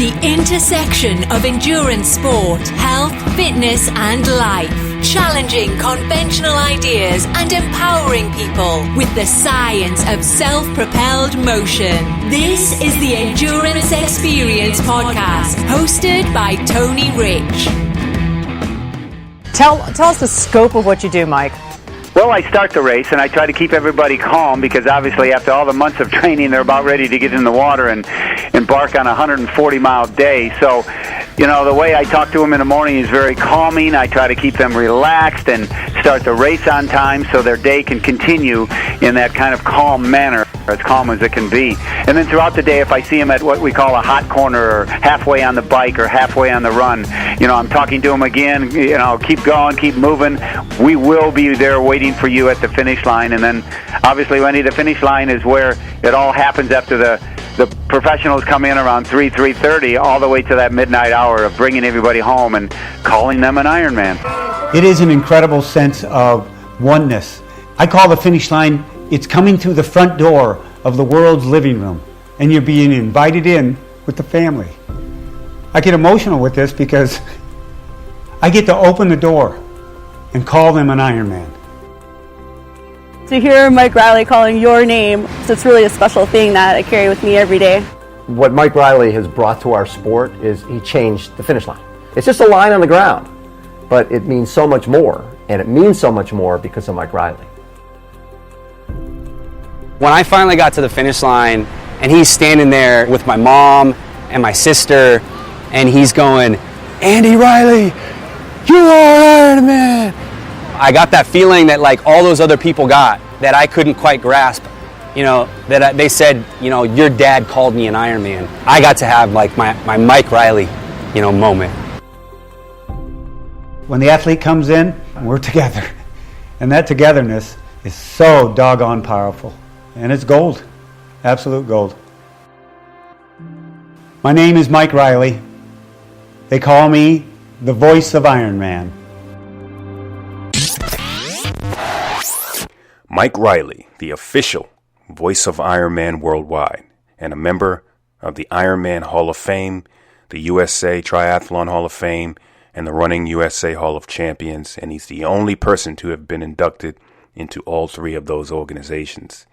The intersection of endurance sport, health, fitness, and life. Challenging conventional ideas and empowering people with the science of self-propelled motion. This is the Endurance Experience Podcast, hosted by Tony Rich. Tell us the scope of what you do, Mike. Well, I start the race, and I try to keep everybody calm because obviously after all the months of training, they're about ready to get in the water and embark on a 140-mile day. So, you know, the way I talk to them in the morning is very calming. I try to keep them relaxed and start the race on time so their day can continue in that kind of calm manner, as calm as it can be. And then throughout the day, if I see them at what we call a hot corner or halfway on the bike or halfway on the run, you know, I'm talking to them again, you know, keep going, keep moving. We will be there waiting for you at the finish line. And then obviously, Wendy, the finish line is where it all happens after the professionals come in around 3:30 all the way to that midnight hour of bringing everybody home and calling them an Ironman. It is an incredible sense of oneness. I call the finish line, it's coming through the front door of the world's living room, and you're being invited in with the family. I get emotional with this because I get to open the door and call them an Ironman. To hear Mike Reilly calling your name, it's really a special thing that I carry with me every day. What Mike Reilly has brought to our sport is he changed the finish line. It's just a line on the ground, but it means so much more, and it means so much more because of Mike Reilly. When I finally got to the finish line, and he's standing there with my mom and my sister, and he's going, "Andy Reilly, you are Ironman!" I got that feeling that like all those other people got that I couldn't quite grasp, you know, that they said, you know, your dad called me an Ironman. I got to have like my Mike Reilly, you know, moment. When the athlete comes in, we're together. And that togetherness is so doggone powerful. And it's gold, absolute gold. My name is Mike Reilly. They call me the voice of Ironman. Mike Reilly, the official voice of Ironman worldwide, and a member of the IRONMAN Hall of Fame, the USA Triathlon Hall of Fame, and the Running USA Hall of Champions, and he's the only person to have been inducted into all three of those organizations.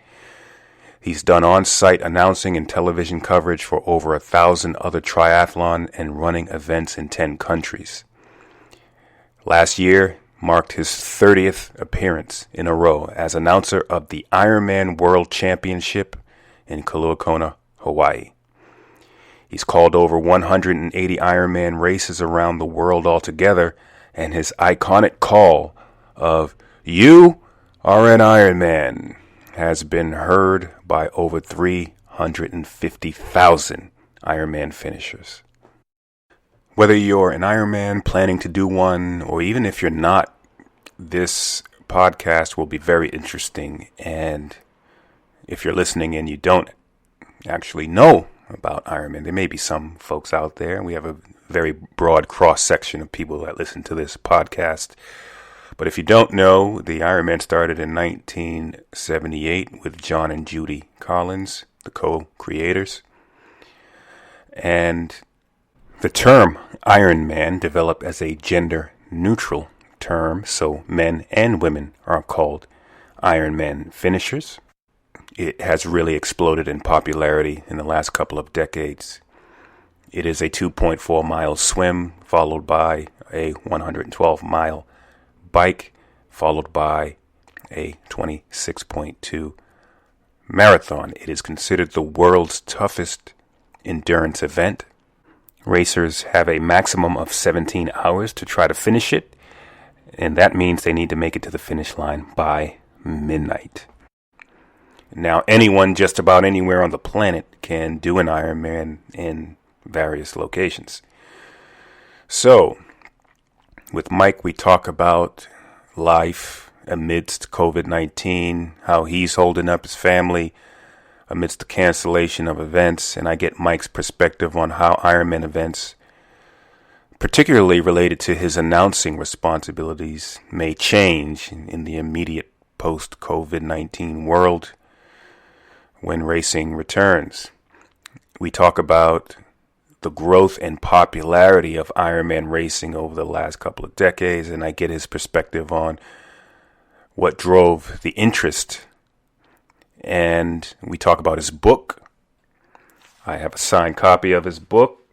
He's done on-site announcing and television coverage for over 1,000 other triathlon and running events in 10 countries. Last year marked his 30th appearance in a row as announcer of the Ironman World Championship in Kona, Hawaii. He's called over 180 Ironman races around the world altogether, and his iconic call of "You are an Ironman" has been heard by over 350,000 Ironman finishers. Whether you're an Ironman planning to do one, or even if you're not, this podcast will be very interesting. And if you're listening and you don't actually know about Ironman, there may be some folks out there, and we have a very broad cross-section of people that listen to this podcast. But if you don't know, the Ironman started in 1978 with John and Judy Collins, the co-creators. And the term Ironman developed as a gender-neutral term, so men and women are called Ironman finishers. It has really exploded in popularity in the last couple of decades. It is a 2.4-mile swim, followed by a 112-mile bike, followed by a 26.2 marathon. It is considered the world's toughest endurance event. Racers have a maximum of 17 hours to try to finish it, and that means they need to make it to the finish line by midnight. Now, anyone just about anywhere on the planet can do an Ironman in various locations. So, with Mike, we talk about life amidst COVID-19, how he's holding up his family amidst the cancellation of events, and I get Mike's perspective on how Ironman events, particularly related to his announcing responsibilities, may change in the immediate post-COVID-19 world when racing returns. We talk about the growth and popularity of Ironman racing over the last couple of decades, and I get his perspective on what drove the interest. And we talk about his book. I have a signed copy of his book,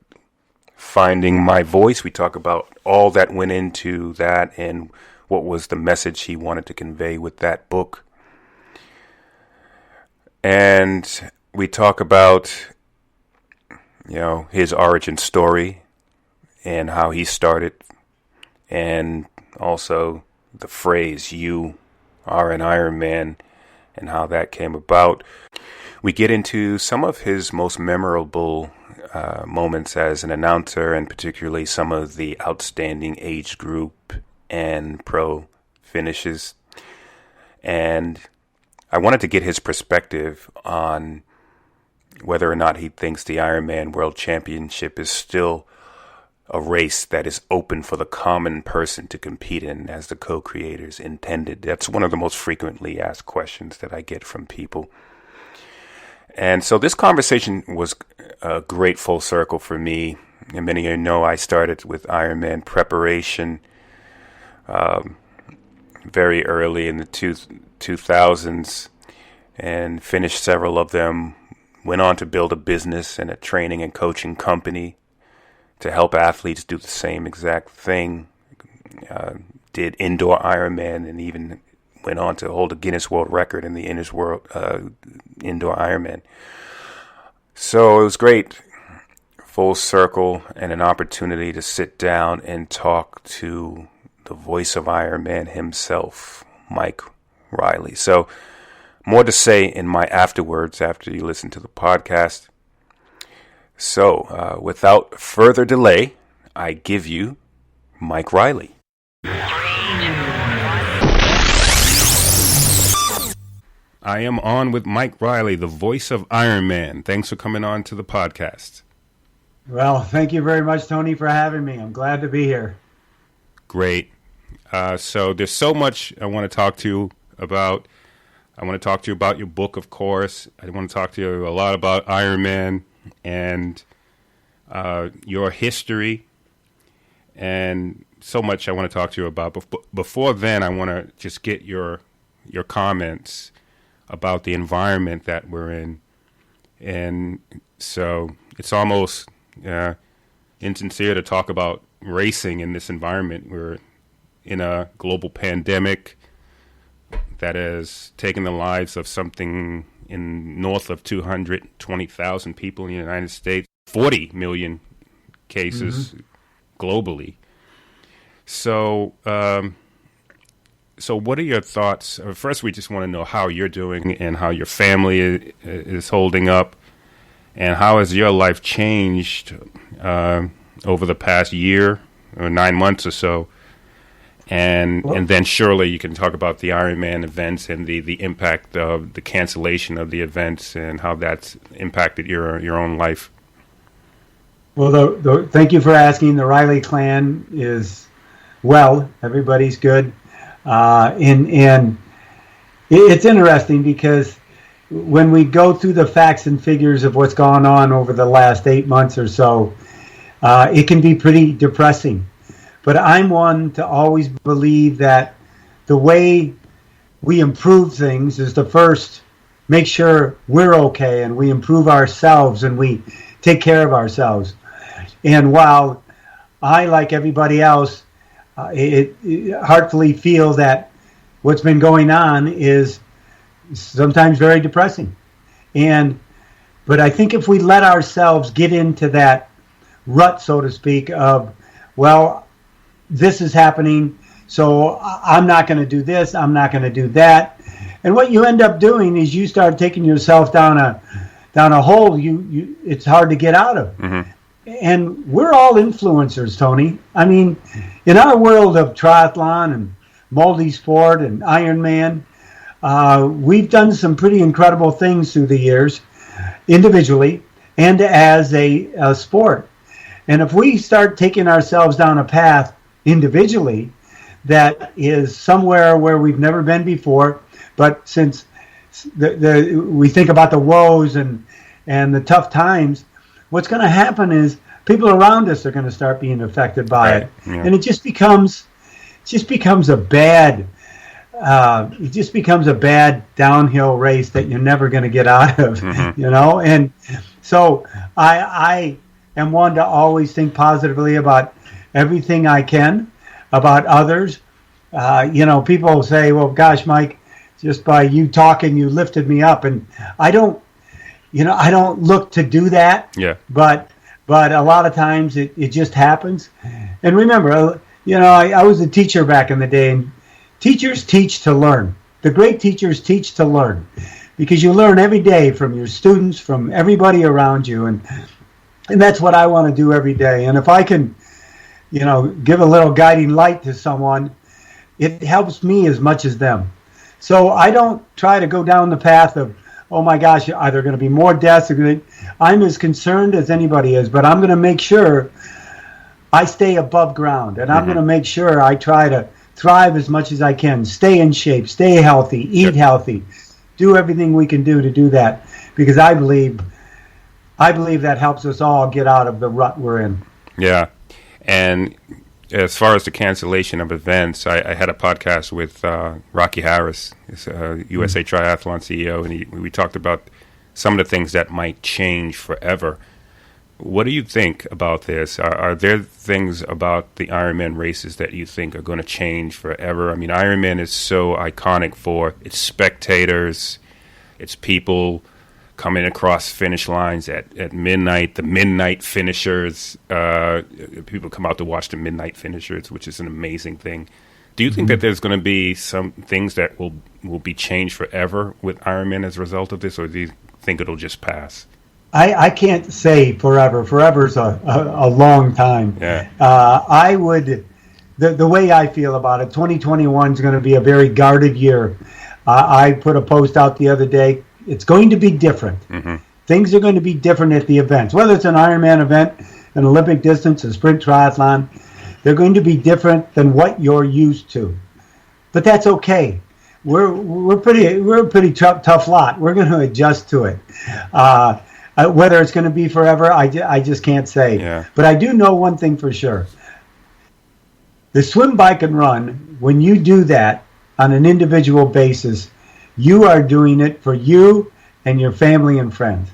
Finding My Voice. We talk about all that went into that and what was the message he wanted to convey with that book. And we talk about, his origin story and how he started, and also the phrase, "You are an Ironman," and how that came about. We get into some of his most memorable moments as an announcer, and particularly some of the outstanding age group and pro finishes. And I wanted to get his perspective on whether or not he thinks the Ironman World Championship is still a race that is open for the common person to compete in as the co-creators intended. That's one of the most frequently asked questions that I get from people. And so this conversation was a great full circle for me. And many of you know I started with Ironman preparation very early in the 2000s and finished several of them. Went on to build a business and a training and coaching company to help athletes do the same exact thing. Did indoor Ironman and even went on to hold a Guinness World Record in the indoor Ironman. So it was great, full circle, and an opportunity to sit down and talk to the voice of Ironman himself, Mike Reilly. So more to say in my afterwards after you listen to the podcast. So without further delay, I give you Mike Reilly. I am on with Mike Reilly, the voice of Ironman. Thanks for coming on to the podcast. Well, thank you very much, Tony, for having me. I'm glad to be here. Great. So there's so much I want to talk to you about. I want to talk to you about your book, of course. I want to talk to you a lot about Ironman and your history, and so much I want to talk to you about. Before then, I want to just get your comments about the environment that we're in. And so it's almost insincere to talk about racing in this environment. We're in a global pandemic that has taken the lives of something in north of 220,000 people in the United States, 40 million cases globally. So, so what are your thoughts? First, we just want to know how you're doing and how your family is holding up, and how has your life changed over the past year or 9 months or so. And then surely you can talk about the Ironman events and the impact of the cancellation of the events and how that's impacted your own life. Well, thank you for asking. The Reilly Clan is well. Everybody's good. And it's interesting because when we go through the facts and figures of what's gone on over the last 8 months or so, it can be pretty depressing. But I'm one to always believe that the way we improve things is to first make sure we're okay and we improve ourselves and we take care of ourselves. And while I, like everybody else, heartfully feel that what's been going on is sometimes very depressing. But I think if we let ourselves get into that rut, so to speak, of, well, this is happening, so I'm not going to do this, I'm not going to do that. And what you end up doing is you start taking yourself down a hole it's hard to get out of. Mm-hmm. And we're all influencers, Tony. I mean, in our world of triathlon and multi-sport and Ironman, we've done some pretty incredible things through the years, individually and as a sport. And if we start taking ourselves down a path individually that is somewhere where we've never been before, but since we think about the woes and the tough times, what's going to happen is people around us are going to start being affected by Right. it, Yeah. and it just becomes a bad. It just becomes a bad downhill race that you're never going to get out of, you know. And so I am one to always think positively about everything I can, about others. You know, people say, "Well, gosh, Mike, just by you talking, you lifted me up," and I don't look to do that. Yeah. But a lot of times it just happens. And remember, you know, I was a teacher back in the day, and teachers teach to learn. The great teachers teach to learn, because you learn every day from your students, from everybody around you, and that's what I want to do every day. And if I can, you know, give a little guiding light to someone, it helps me as much as them. So I don't try to go down the path of, oh my gosh, are there going to be more deaths? I'm as concerned as anybody is, but I'm going to make sure I stay above ground, and I'm going to make sure I try to thrive as much as I can, stay in shape, stay healthy, eat healthy, do everything we can do to do that, because I believe that helps us all get out of the rut we're in. Yeah. And as far as the cancellation of events, I had a podcast with Rocky Harris, USA Triathlon CEO, and we talked about some of the things that might change forever. What do you think about this? Are there things about the Ironman races that you think are going to change forever? I mean, Ironman is so iconic for its spectators, its people coming across finish lines at midnight, the midnight finishers. People come out to watch the midnight finishers, which is an amazing thing. Do you think that there's going to be some things that will be changed forever with Ironman as a result of this, or do you think it'll just pass? I can't say forever. Forever's a long time. Yeah. I would, the way I feel about it, 2021 is going to be a very guarded year. I put a post out the other day. It's going to be different. Things are going to be different at the events, whether it's an Ironman event, an Olympic distance, a sprint triathlon. They're going to be different than what you're used to, but that's okay. We're a pretty tough lot. We're going to adjust to it. Whether it's going to be forever, I just can't say. Yeah. But I do know one thing for sure. The swim, bike, and run, when you do that on an individual basis, you are doing it for you and your family and friends.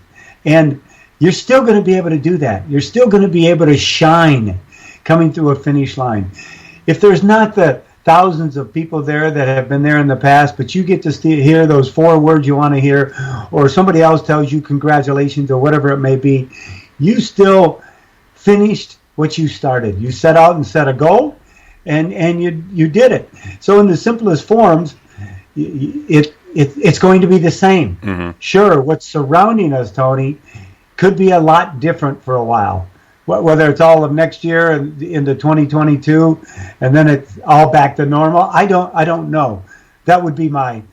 And you're still going to be able to do that. You're still going to be able to shine coming through a finish line. If there's not the thousands of people there that have been there in the past, but you get to hear those 4 words you want to hear, or somebody else tells you congratulations or whatever it may be, you still finished what you started. You set out and set a goal, and you did it. So in the simplest forms, it's going to be the same. Sure, what's surrounding us, Tony, could be a lot different for a while. Whether it's all of next year and into 2022, and then it's all back to normal, I don't know. That would be my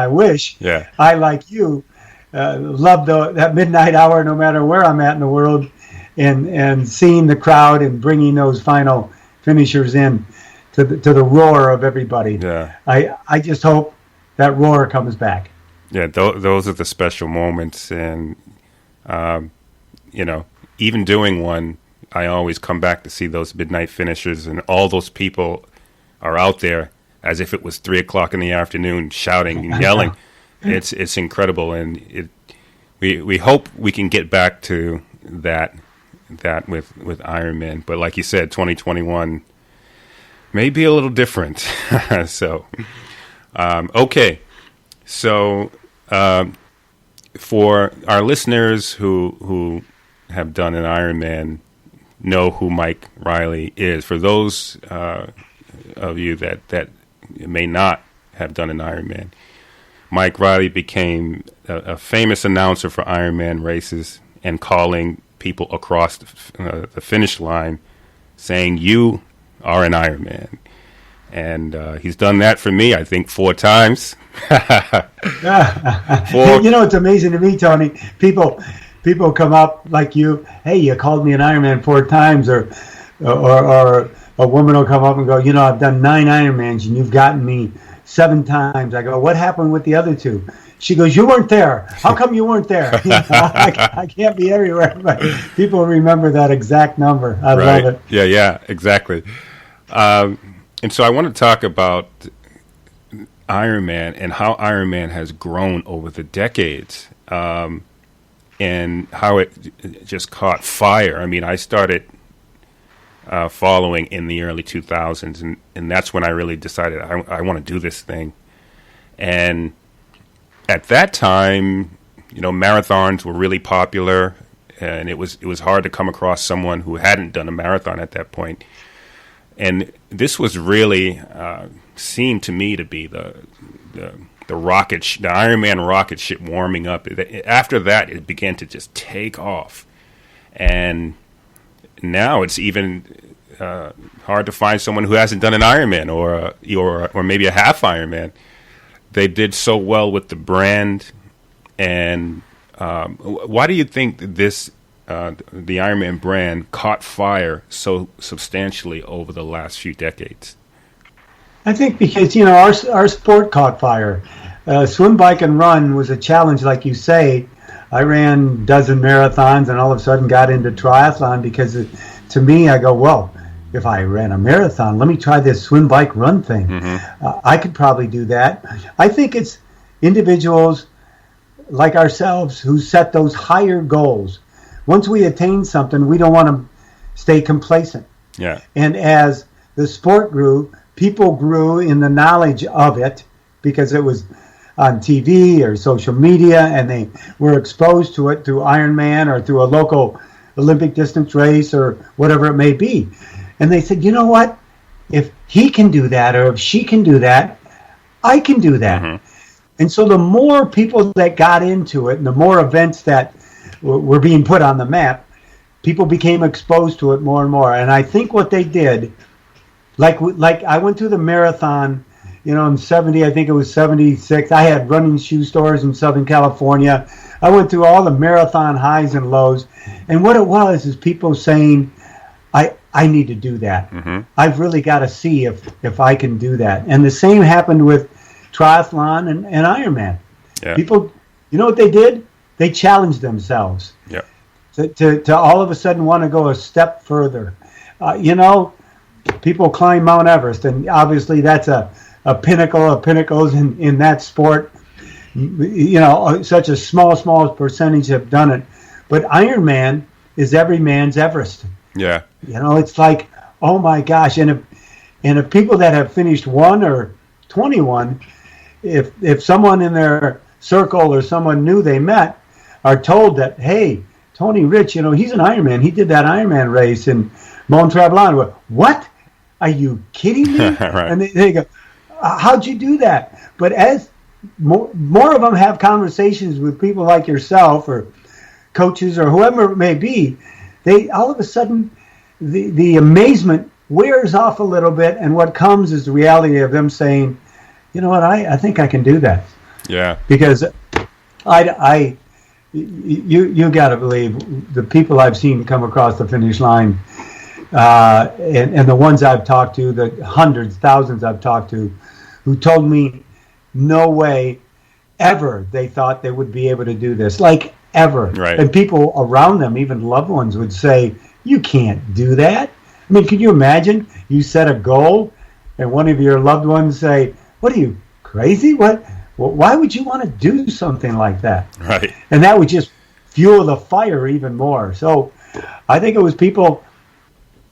wish. Yeah. I, like you, love that midnight hour, no matter where I'm at in the world, and seeing the crowd and bringing those final finishers in to the roar of everybody. Yeah. I just hope that roar comes back. Yeah, those are the special moments, and you know, even doing one, I always come back to see those midnight finishers, and all those people are out there as if it was 3:00 in the afternoon, shouting and yelling. It's incredible, and we hope we can get back to that with Ironman. But like you said, 2021 may be a little different. So, okay, so for our listeners who have done an Ironman, know who Mike Reilly is. For those of you that may not have done an Ironman, Mike Reilly became a famous announcer for Ironman races and calling people across the finish line, saying, "You are an Ironman." And he's done that for me, I think, 4 times. You know, it's amazing to me, Tony. People come up like you, hey, you called me an Ironman 4 times, or a woman will come up and go, you know, I've done 9 Ironmans and you've gotten me 7 times. I go, what happened with the other 2? She goes, you weren't there. How come you weren't there? You know, I can't be everywhere, but people remember that exact number. I love it. Yeah, exactly. And so I want to talk about Ironman and how Ironman has grown over the decades, and how it just caught fire. I mean, I started following in the early 2000s, and that's when I really decided I want to do this thing. And at that time, you know, marathons were really popular, and it was hard to come across someone who hadn't done a marathon at that point. And this was really seemed to me to be the rocket, the Ironman rocket ship warming up. After that, it began to just take off, and now it's even hard to find someone who hasn't done an Ironman or maybe a half Ironman. They did so well with the brand, and why do you think this the Ironman brand caught fire so substantially over the last few decades? I think because, you know, our sport caught fire. Swim, bike, and run was a challenge, like you say. I ran a dozen marathons and all of a sudden got into triathlon because to me, I go, well, if I ran a marathon, let me try this swim, bike, run thing. I could probably do that. I think it's individuals like ourselves who set those higher goals. Once we attain something, we don't want to stay complacent. Yeah. And as the sport grew, people grew in the knowledge of it because it was on TV or social media, and they were exposed to it through Ironman or through a local Olympic distance race or whatever it may be. And they said, you know what? If he can do that or if she can do that, I can do that. And so the more people that got into it and the more events that were being put on the map, people became exposed to it more and more. And I think what they did, like I went through the marathon, you know, in 70, I think it was 76. I had running shoe stores in Southern California. I went through all the marathon highs and lows. And what it was is people saying, I need to do that. I've really got to see if I can do that. And the same happened with triathlon and Ironman. Yeah. People, you know what they did? They challenged themselves to all of a sudden want to go a step further. You know, people climb Mount Everest, and obviously that's a pinnacle of pinnacles in that sport. You know, such a small percentage have done it. But Ironman is every man's Everest. Yeah. You know, it's like, oh my gosh. And if people that have finished 1 or 21, if someone in their circle or someone new they met are told that, hey, Tony Rich, you know, he's an Ironman. He did that Ironman race in Mont Tremblant. What? Are you kidding me? Right. And they go, how'd you do that? But as more of them have conversations with people like yourself or coaches or whoever it may be, they all of a sudden the amazement wears off a little bit, and what comes is the reality of them saying, you know what, I think I can do that. Yeah. Because you got to believe the people I've seen come across the finish line, and the ones I've talked to, the hundreds, thousands I've talked to, who told me no way ever they thought they would be able to do this, like ever. Right. And people around them, even loved ones, would say, you can't do that. I mean, can you imagine you set a goal and one of your loved ones say, what are you, crazy? What? Why would you want to do something like that? Right. And that would just fuel the fire even more. So I think it was people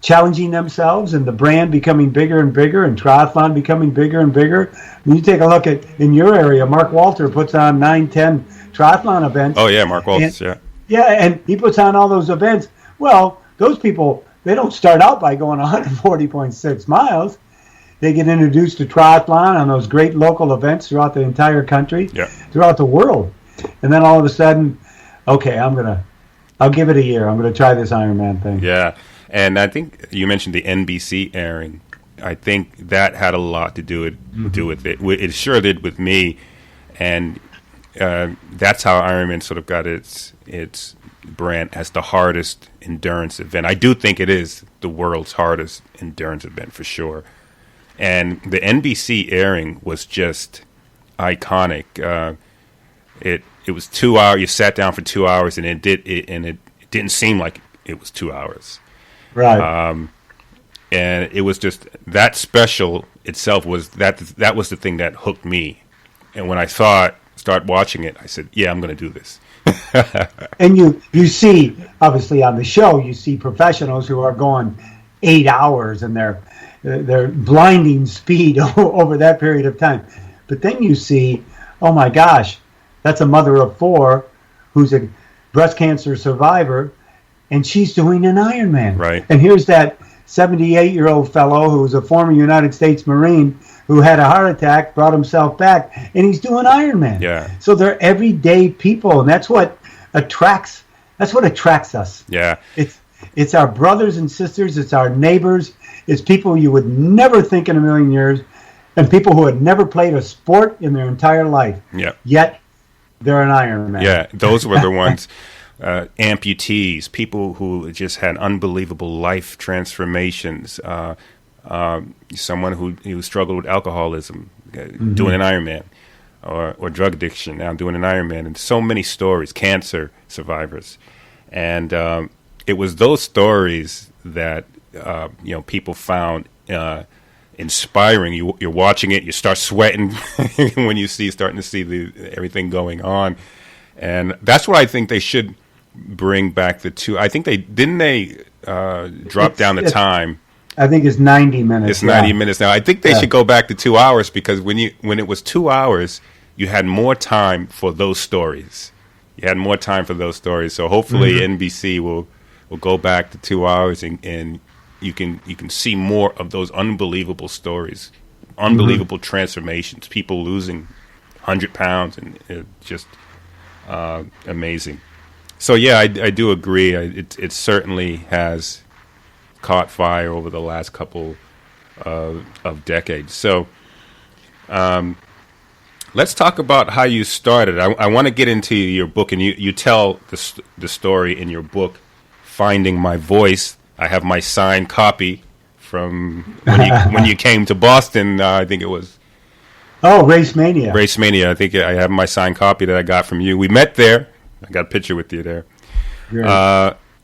challenging themselves and the brand becoming bigger and bigger and triathlon becoming bigger and bigger. When you take a look at, in your area, Mark Walter puts on 9-10 triathlon events. Oh, yeah, Mark Walters, yeah. Yeah, and he puts on all those events. Well, those people, they don't start out by going 140.6 miles. They get introduced to triathlon on those great local events throughout the entire country, throughout the world. And then all of a sudden, okay, I'll give it a year. I'm going to try this Ironman thing. Yeah. And I think you mentioned the NBC airing. I think that had a lot to do with it. It sure did with me. And that's how Ironman sort of got its brand as the hardest endurance event. I do think it is the world's hardest endurance event for sure. And the NBC airing was just iconic. it was 2 hours. You sat down for 2 hours, and it didn't seem like it was 2 hours. Right. And it was just that special itself was that was the thing that hooked me. And when I start watching it, I said, "Yeah, I'm going to do this." And you see, obviously on the show, you see professionals who are going 8 hours, and they're blinding speed over that period of time. But then you see, oh my gosh, that's a mother of 4 who's a breast cancer survivor, and she's doing an Ironman. Right. And here's that 78-year-old fellow who was a former United States Marine who had a heart attack, brought himself back, and he's doing Ironman. Yeah. So they're everyday people, and that's what attracts us. Yeah. It's our brothers and sisters, it's our neighbors, it's people you would never think in a million years, and people who had never played a sport in their entire life. Yeah. Yet they're an Ironman. Yeah, those were the ones. Amputees, people who just had unbelievable life transformations. Someone who struggled with alcoholism, doing an Ironman, or drug addiction, now doing an Ironman, and so many stories. Cancer survivors, and it was those stories that people found inspiring. You're watching it, you start sweating when you starting to see everything going on, and that's what I think they should bring back the 2. I think they drop down the time. I think it's 90 minutes. It's 90 minutes now. I think they should go back to 2 hours, because when it was 2 hours, you had more time for those stories. So hopefully NBC will go back to 2 hours, and you can see more of those unbelievable stories, unbelievable transformations, people losing 100 pounds, and just amazing. So yeah, I do agree. It certainly has caught fire over the last couple of decades. So let's talk about how you started. I want to get into your book, and you tell the story in your book, Finding My Voice. I have my signed copy from when you came to Boston. I think it was. Oh, Race Mania. Race Mania. I think I have my signed copy that I got from you. We met there. I got a picture with you there.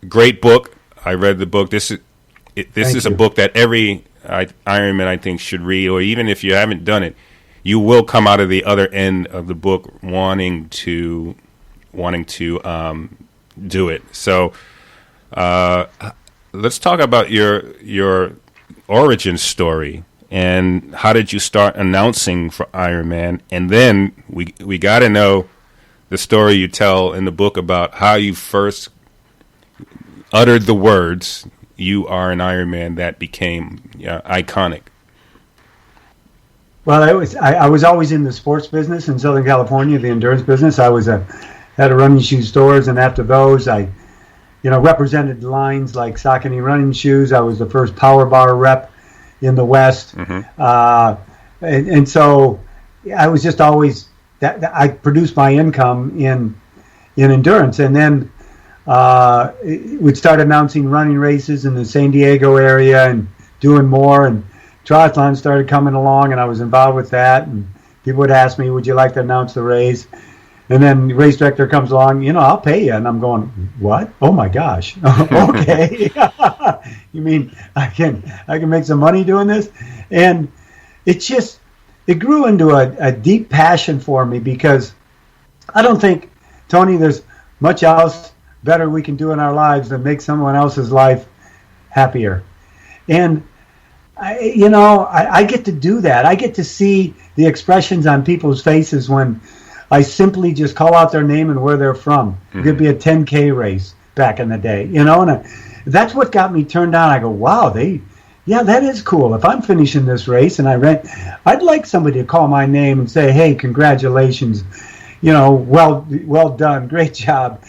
Great book. I read the book. This is a book that every Ironman, I think, should read, or even if you haven't done it, you will come out of the other end of the book wanting to do it. So let's talk about your origin story, and how did you start announcing for Ironman, and then we got to know the story you tell in the book about how you first uttered the words, "You are an Ironman," that became iconic. Well, I was always in the sports business in Southern California, the endurance business. I was had a running shoe stores, and after those, I represented lines like Saucony running shoes. I was the first Power Bar rep in the West, and so I was just always that I produced my income in endurance, and then we'd start announcing running races in the San Diego area and doing more, and triathlon started coming along, and I was involved with that, and people would ask me, would you like to announce the race? And then the race director comes along, I'll pay you. And I'm going, what? Oh my gosh. Okay. You mean I can make some money doing this? And it grew into a deep passion for me, because I don't think, Tony, there's much else better we can do in our lives than make someone else's life happier. And I get to do that. I get to see the expressions on people's faces when I simply just call out their name and where they're from. It could be a 10K race back in the day, and that's what got me turned on. I go, wow, that is cool. If I'm finishing this race and I'd like somebody to call my name and say, hey, congratulations, well done, great job.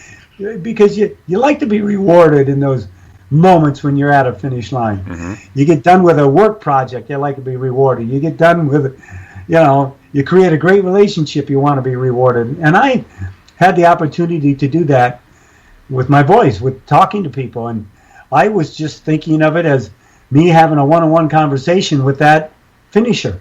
Because you like to be rewarded in those moments when you're at a finish line. You get done with a work project, you like to be rewarded. You get done with, you create a great relationship, you want to be rewarded. And I had the opportunity to do that with my voice, with talking to people. And I was just thinking of it as me having a one-on-one conversation with that finisher,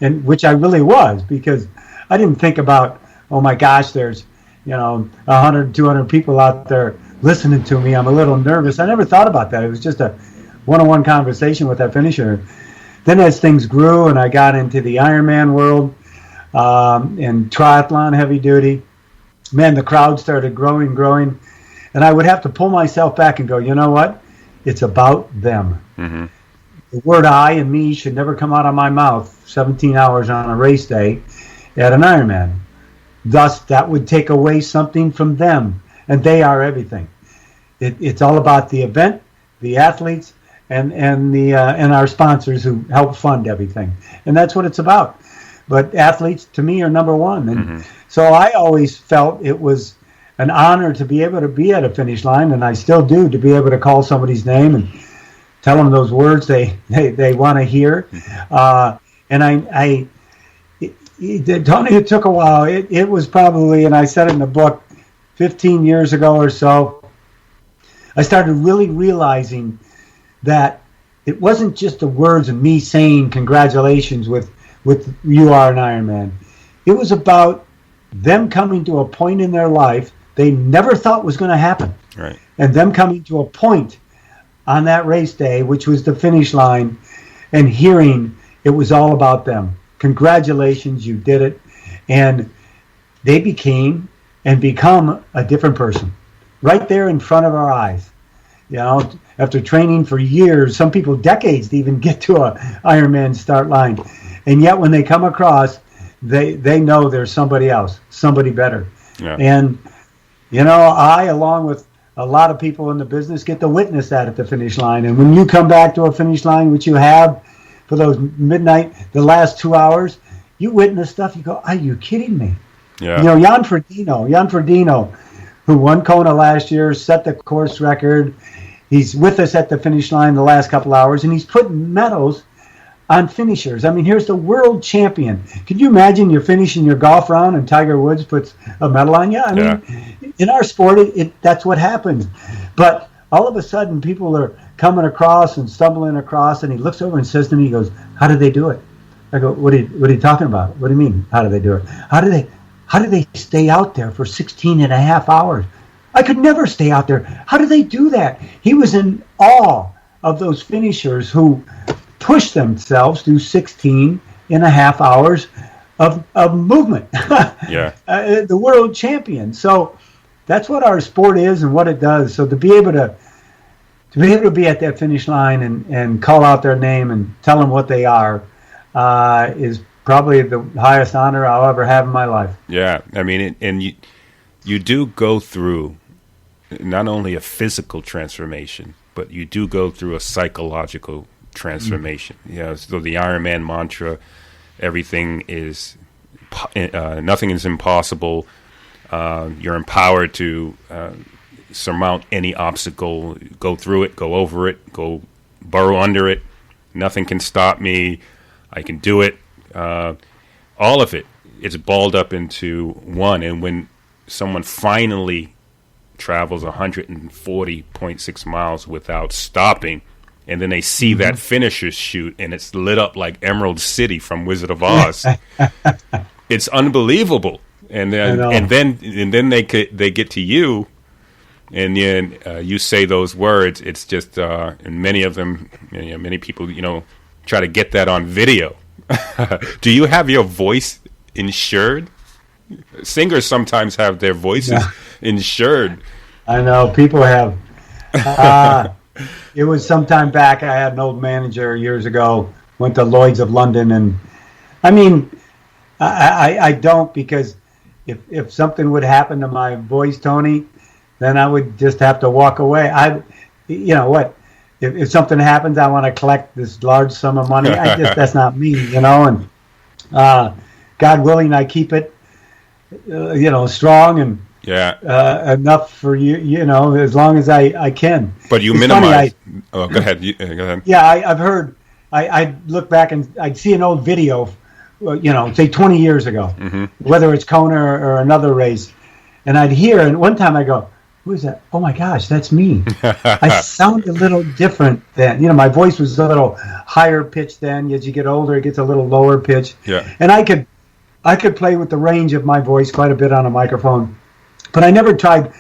and which I really was, because I didn't think about, oh my gosh, there's, 100, 200 people out there listening to me. I'm a little nervous. I never thought about that. It was just a one-on-one conversation with that finisher. Then as things grew and I got into the Ironman world and triathlon, heavy duty, man, the crowd started growing. And I would have to pull myself back and go, you know what? It's about them. Mm-hmm. The word I and me should never come out of my mouth 17 hours on a race day at an Ironman. Thus, that would take away something from them. And they are everything. It's all about the event, the athletes, and our sponsors who help fund everything. And that's what it's about. But athletes, to me, are number one. And so I always felt it was an honor to be able to be at a finish line, and I still do, to be able to call somebody's name and tell them those words they want to hear. And Tony, it took a while. It was probably, and I said it in the book, 15 years ago or so, I started really realizing that it wasn't just the words of me saying congratulations with you are an Ironman. It was about them coming to a point in their life they never thought was going to happen. Right. And them coming to a point on that race day, which was the finish line, and hearing it was all about them. Congratulations, you did it. And they became and become a different person right there in front of our eyes. After training for years, some people decades to even get to a Ironman start line. And yet when they come across, they know there's somebody else, somebody better. Yeah. And, I, along with a lot of people in the business, get to witness that at the finish line. And when you come back to a finish line, which you have for those midnight, the last 2 hours, you witness stuff, you go, are you kidding me? Yeah. Jan Frodeno, who won Kona last year, set the course record. He's with us at the finish line the last couple hours, and he's putting medals on finishers. I mean, here's the world champion. Could you imagine you're finishing your golf round and Tiger Woods puts a medal on you? I mean, in our sport, that's what happens. But all of a sudden, people are coming across and stumbling across, and he looks over and says to me, he goes, how did they do it? I go, what are you talking about? What do you mean, how do they do it? How do they stay out there for 16 and a half hours? I could never stay out there. How do they do that? He was in awe of those finishers who push themselves through 16 and a half hours of movement. Yeah. The world champion. So that's what our sport is and what it does. So to be able to be at that finish line and call out their name and tell them what they are is probably the highest honor I'll ever have in my life. Yeah. I mean, and you do go through not only a physical transformation, but you do go through a psychological transformation. So the Ironman mantra, everything is, nothing is impossible. You're empowered to surmount any obstacle, go through it, go over it, go burrow under it. Nothing can stop me. I can do it. All of it, it's balled up into one. And when someone finally travels 140.6 miles without stopping, and then they see that finisher's chute, and it's lit up like Emerald City from Wizard of Oz. It's unbelievable. And then they get to you, and then you say those words. It's just, and many of them, many people, try to get that on video. Do you have your voice insured? Singers sometimes have their voices insured. I know, people have. It was some time back. I had an old manager years ago, went to Lloyd's of London, and I mean, I don't, because if something would happen to my voice, Tony, then I would just have to walk away. If something happens, I want to collect this large sum of money. That's not me, and God willing, I keep it, strong and enough for you, as long as I can. But you minimize. Go ahead. Go ahead. Yeah, I've heard. I look back and I'd see an old video, say 20 years ago, whether it's Kona or another race, and I'd hear. And one time I go, "Who is that? Oh my gosh, that's me." I sound a little different then. My voice was a little higher pitched then. As you get older, it gets a little lower pitched. Yeah. And I could I could play with the range of my voice quite a bit on a microphone, but I never tried.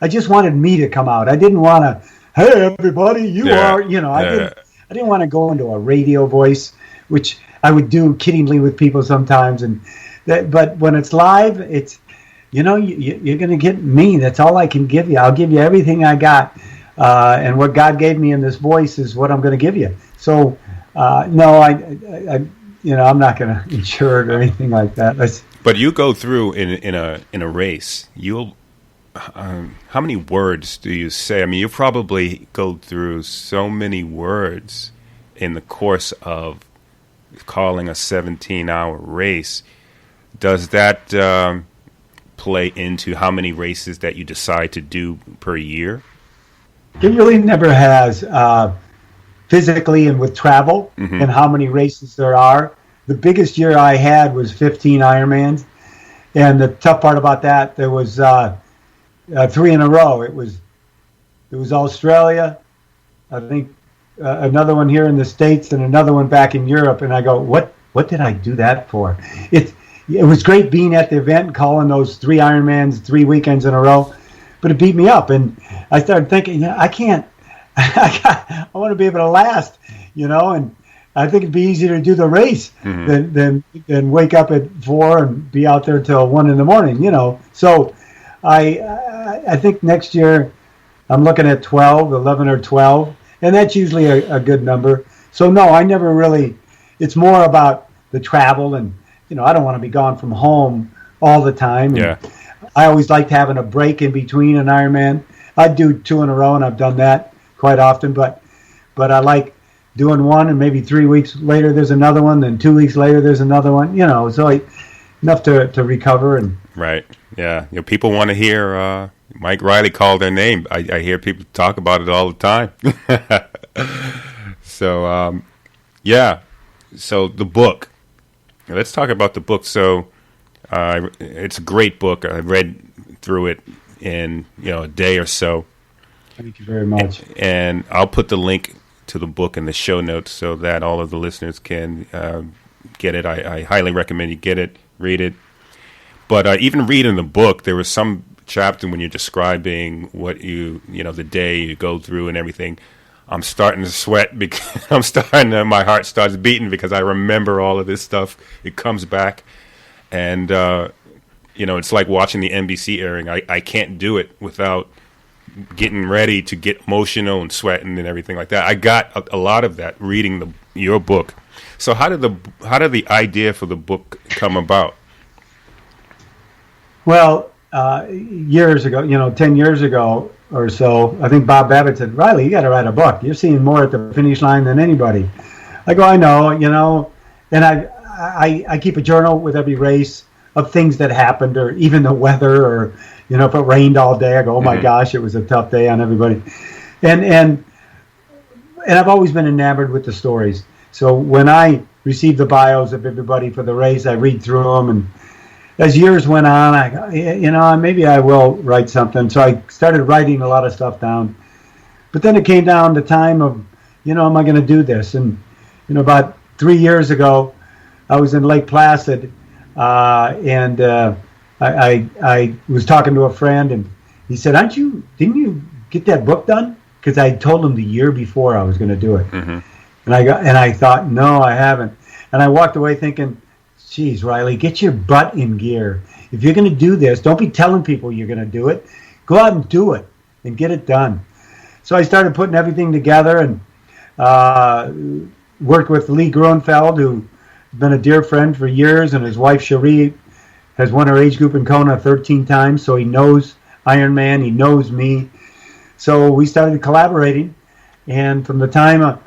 I just wanted me to come out. I didn't want to, hey, everybody, you are, I didn't want to go into a radio voice, which I would do kiddingly with people sometimes. But when it's live, it's, you're going to get me. That's all I can give you. I'll give you everything I got. And what God gave me in this voice is what I'm going to give you. So, no, I'm not going to insure it or anything like that. But you go through in a race. You'll how many words do you say? I mean, you probably go through so many words in the course of calling a 17-hour race. Does that play into how many races that you decide to do per year? It really never has. Physically and with travel and how many races there are. The biggest year I had was 15 Ironmans. And the tough part about that, there was 3 in a row. It was Australia, I think another one here in the States and another one back in Europe. And I go, what did I do that for? It was great being at the event and calling those 3 Ironmans 3 weekends in a row, but it beat me up. And I started thinking, I can't. I want to be able to last, and I think it'd be easier to do the race than wake up at 4 and be out there till 1 a.m. So I think next year I'm looking at 11 or 12, and that's usually a good number. So no, I never really. It's more about the travel, and I don't want to be gone from home all the time. Yeah. I always liked having a break in between an Ironman. I'd do 2 in a row, and I've done that quite often, but I like doing one, and maybe 3 weeks later there's another one, then 2 weeks later there's another one, so enough to recover. And right, yeah, people want to hear Mike Reilly call their name. I hear people talk about it all the time. So so the book, let's talk about the book. So it's a great book. I read through it in a day or so. Thank you very much. And I'll put the link to the book in the show notes so that all of the listeners can get it. I highly recommend you get it, read it. But even reading the book, there was some chapter when you're describing what the day you go through and everything. I'm starting to sweat because my heart starts beating because I remember all of this stuff. It comes back. And, it's like watching the NBC airing. I can't do it without getting ready to get emotional and sweating and everything like that. I got a lot of that reading your book. So how did the idea for the book come about? Well, years ago, 10 years ago or so, I think Bob Babbitt said, Reilly, you got to write a book. You're seeing more at the finish line than anybody. I go, I know, and I keep a journal with every race of things that happened, or even the weather, or if it rained all day, I go, oh my gosh, it was a tough day on everybody. And I've always been enamored with the stories. So when I receive the bios of everybody for the race, I read through them. And as years went on, I go, maybe I will write something. So I started writing a lot of stuff down. But then it came down to time of, am I going to do this? And, about 3 years ago, I was in Lake Placid, and I was talking to a friend, and he said, didn't you get that book done? Because I told him the year before I was going to do it. And I thought, no, I haven't. And I walked away thinking, geez, Reilly, get your butt in gear. If you're going to do this, don't be telling people you're going to do it. Go out and do it and get it done. So I started putting everything together, and worked with Lee Grunfeld, who's been a dear friend for years, and his wife Cherie has won her age group in Kona 13 times, so he knows Ironman, he knows me. So we started collaborating, and from the time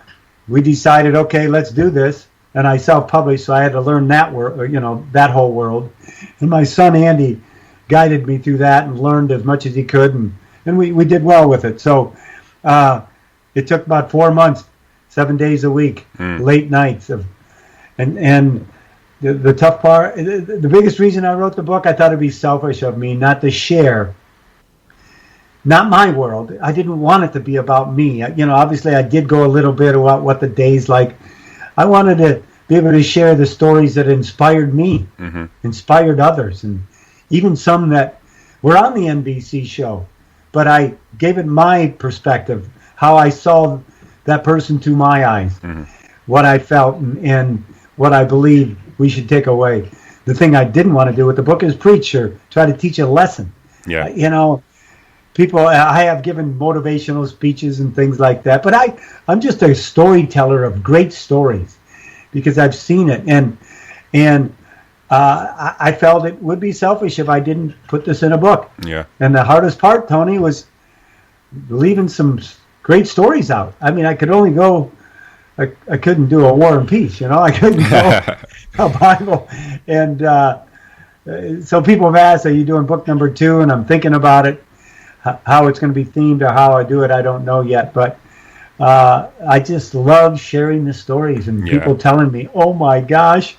we decided, okay, let's do this, and I self-published, so I had to learn that that whole world. And my son Andy guided me through that and learned as much as he could, and we did well with it. So it took about 4 months, 7 days a week, late nights and the tough part, the biggest reason I wrote the book, I thought it'd be selfish of me not to share, not my world. I didn't want it to be about me. Obviously I did go a little bit about what the day's like. I wanted to be able to share the stories that inspired me, inspired others, and even some that were on the NBC show. But I gave it my perspective, how I saw that person through my eyes, what I felt, and what I believe we should take away. The thing I didn't want to do with the book is preach or try to teach a lesson. Yeah. You know, people, I have given motivational speeches and things like that, but I'm just a storyteller of great stories because I've seen it. And I felt it would be selfish if I didn't put this in a book. Yeah. And the hardest part, Tony, was leaving some great stories out. I mean, I could only go, I couldn't do a War and Peace, you know, I couldn't go a Bible. And so people have asked, are you doing book number 2? And I'm thinking about it, how it's going to be themed or how I do it, I don't know yet. But I just love sharing the stories and people telling me, oh my gosh,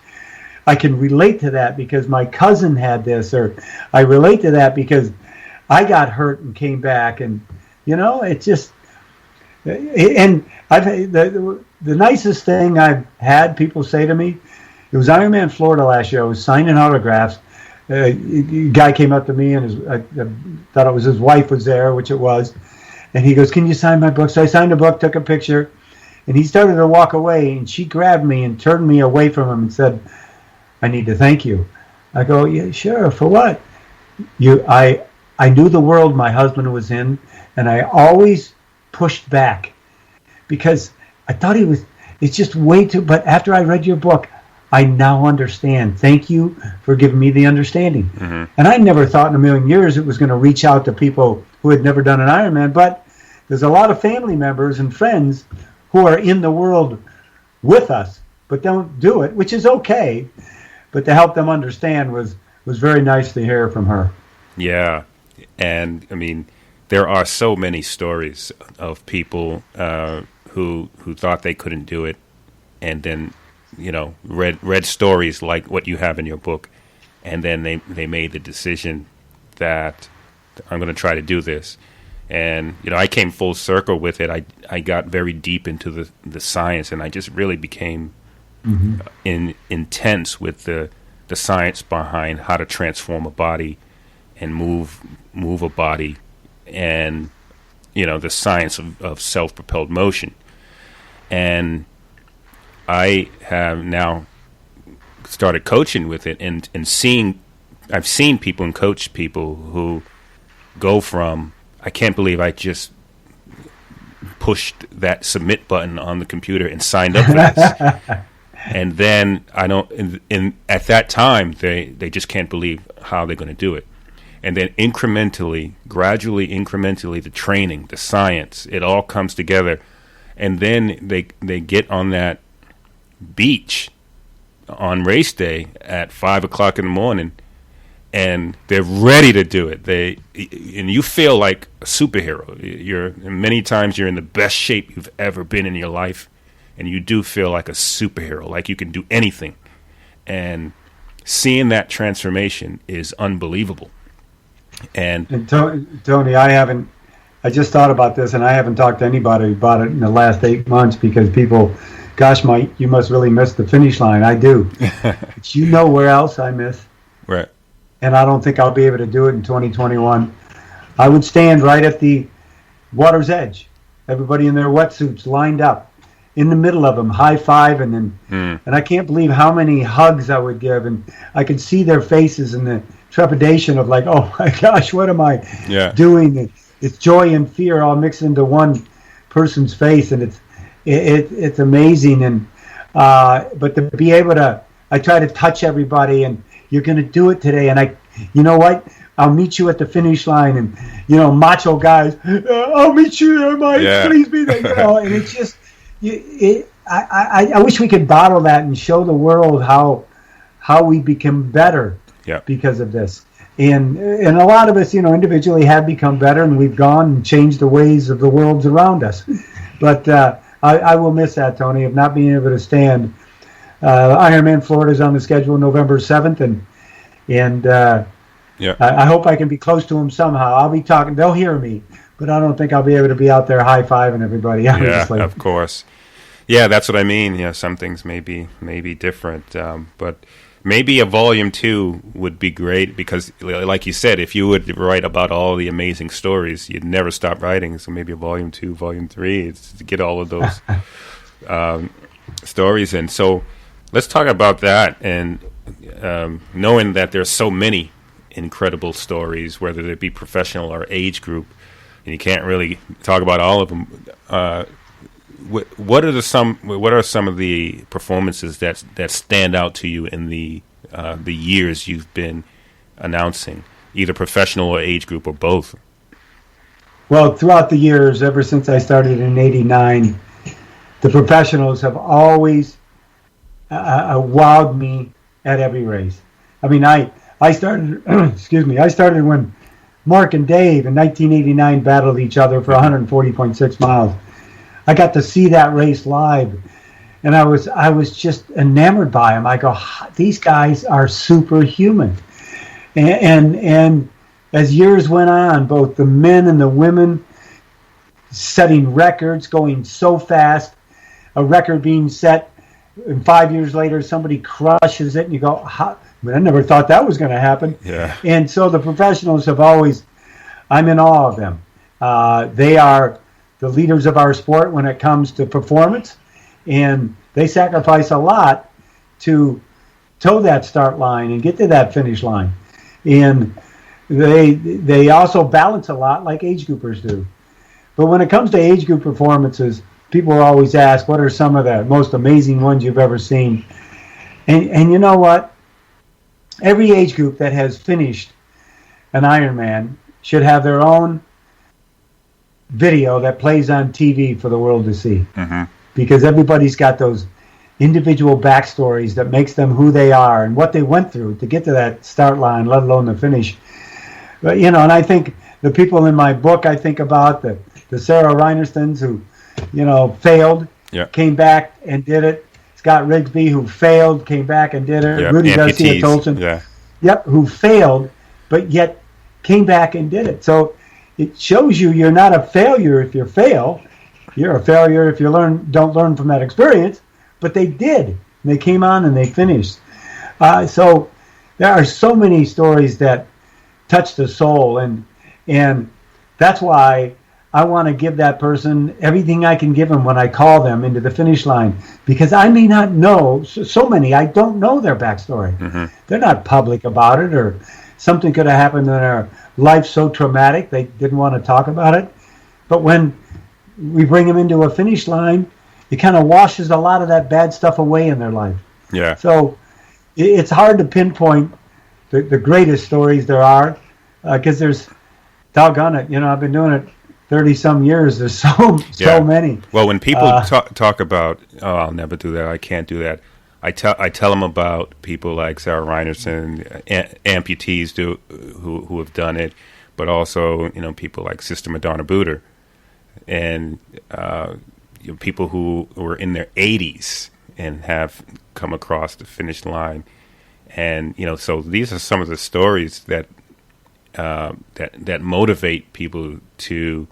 I can relate to that because my cousin had this, or I relate to that because I got hurt and came back. And, you know, it's just, and I've the nicest thing I've had people say to me, it was Ironman Florida last year. I was signing autographs. A guy came up to me and I thought it was his wife was there, which it was. And he goes, can you sign my book? So I signed the book, took a picture, and he started to walk away. And she grabbed me and turned me away from him and said, I need to thank you. I go, yeah, sure. For what? I knew the world my husband was in, and I always pushed back because I thought it's just way too, but after I read your book, I now understand. Thank you for giving me the understanding. And I never thought in a million years it was going to reach out to people who had never done an Ironman, but there's a lot of family members and friends who are in the world with us, but don't do it, which is okay. But to help them understand was very nice to hear from her. Yeah. And I mean, there are so many stories of people who thought they couldn't do it, and then, you know, read stories like what you have in your book, and then they made the decision that I'm going to try to do this. And, you know, I came full circle with it. I got very deep into the science, and I just really became intense with the science behind how to transform a body and move a body, and, you know, the science of self-propelled motion. And I have now started coaching with it and I've seen people and coached people who go from, I can't believe I just pushed that submit button on the computer and signed up for this. And then at that time, they just can't believe how they're going to do it. And then gradually, incrementally, the training, the science, it all comes together. And then they get on that beach on race day at 5 o'clock in the morning, and they're ready to do it. And you feel like a superhero. Many times you're in the best shape you've ever been in your life, and you do feel like a superhero, like you can do anything. And seeing that transformation is unbelievable. And Tony, I just thought about this, and I haven't talked to anybody about it in the last 8 months because people, gosh, Mike, you must really miss the finish line. I do. But you know where else I miss? Right. And I don't think I'll be able to do it in 2021. I would stand right at the water's edge, everybody in their wetsuits lined up, in the middle of them, high-fiving, and I can't believe how many hugs I would give, and I could see their faces and the trepidation of like, oh my gosh, what am I doing? It's joy and fear all mixed into one person's face, and it's amazing. And but to be able to, I try to touch everybody, and you're going to do it today, and you know what? I'll meet you at the finish line, and you know, macho guys, I'll meet you there, Mike. Please be there. You know, and it's just, I wish we could bottle that and show the world how we become better because of this. And a lot of us, you know, individually have become better, and we've gone and changed the ways of the worlds around us. But I will miss that, Tony, of not being able to stand. Ironman Florida is on the schedule November 7th, and I hope I can be close to them somehow. I'll be talking. They'll hear me, but I don't think I'll be able to be out there high-fiving everybody, obviously. Yeah, of course. Yeah, that's what I mean. Yeah, some things may be different, but maybe a volume 2 would be great because, like you said, if you would write about all the amazing stories, you'd never stop writing. So maybe a volume 2, volume 3, it's to get all of those stories in. So let's talk about that. And knowing that there's so many incredible stories, whether they be professional or age group, and you can't really talk about all of them. What are some of the performances that stand out to you in the years you've been announcing, either professional or age group or both? Well, throughout the years, ever since I started in '89, the professionals have always wowed me at every race. I mean, I started excuse me, I started when Mark and Dave in 1989 battled each other for 140.6 miles. I got to see that race live, and I was just enamored by them. I go, these guys are superhuman. And as years went on, both the men and the women setting records, going so fast, a record being set, and 5 years later somebody crushes it, and you go, I never thought that was going to happen. Yeah. And so the professionals have always, I'm in awe of them. They are the leaders of our sport when it comes to performance, and they sacrifice a lot to toe that start line and get to that finish line. And they also balance a lot like age groupers do. But when it comes to age group performances, people always ask, what are some of the most amazing ones you've ever seen? And you know what? Every age group that has finished an Ironman should have their own video that plays on TV for the world to see. Mm-hmm. Because everybody's got those individual backstories that makes them who they are and what they went through to get to that start line, let alone the finish. But, and I think the people in my book, I think about the Sarah Reinerstons who, failed, came back and did it. Scott Rigsby, who failed, came back and did it. Yeah, Rudy amputees. Garcia Tolson, who failed, but yet came back and did it. So it shows you're not a failure if you fail. You're a failure if you don't learn from that experience. But they did. And they came on and they finished. So there are so many stories that touch the soul, and that's why I want to give that person everything I can give them when I call them into the finish line, because I may not know so many. I don't know their backstory. Mm-hmm. They're not public about it, or something could have happened in their life so traumatic they didn't want to talk about it. But when we bring them into a finish line, it kind of washes a lot of that bad stuff away in their life. Yeah. So it's hard to pinpoint the greatest stories there are, because there's, doggone it, I've been doing it 30-some years. There's so many. Well, when people talk about, I'll never do that, I can't do that, I tell them about people like Sarah Reinerson, amputees who have done it, but also people like Sister Madonna Buder, and people who were in their 80s and have come across the finish line, and so these are some of the stories that that motivate people to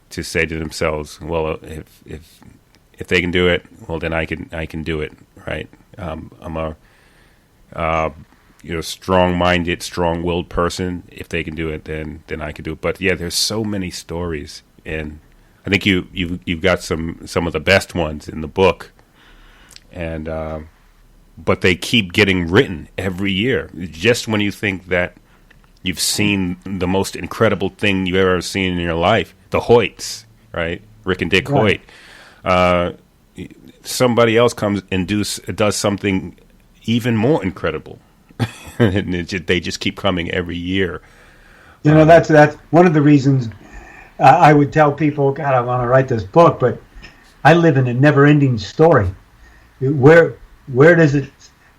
say to themselves, well, if they can do it, well, then I can do it, right? I'm a strong-minded, strong-willed person. If they can do it, then I can do it. But yeah, there's so many stories, and I think you've got some of the best ones in the book, and but they keep getting written every year. Just when you think that you've seen the most incredible thing you've ever seen in your life, the Hoyts, right? Rick and Dick Hoyt. Somebody else comes and does something even more incredible, and they just keep coming every year. That's one of the reasons I would tell people, God, I want to write this book, but I live in a never-ending story. Where does it?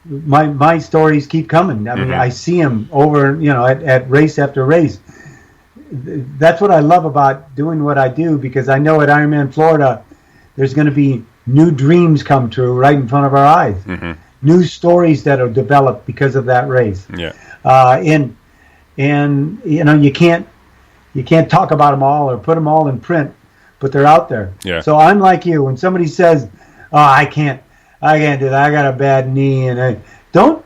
My stories keep coming. I mean, I see them over, at race after race. That's what I love about doing what I do, because I know at Ironman Florida, there's going to be new dreams come true right in front of our eyes. Mm-hmm. New stories that are developed because of that race. Yeah. And you can't talk about them all or put them all in print, but they're out there. Yeah. So I'm like you. When somebody says, oh, I can't do that. I got a bad knee, and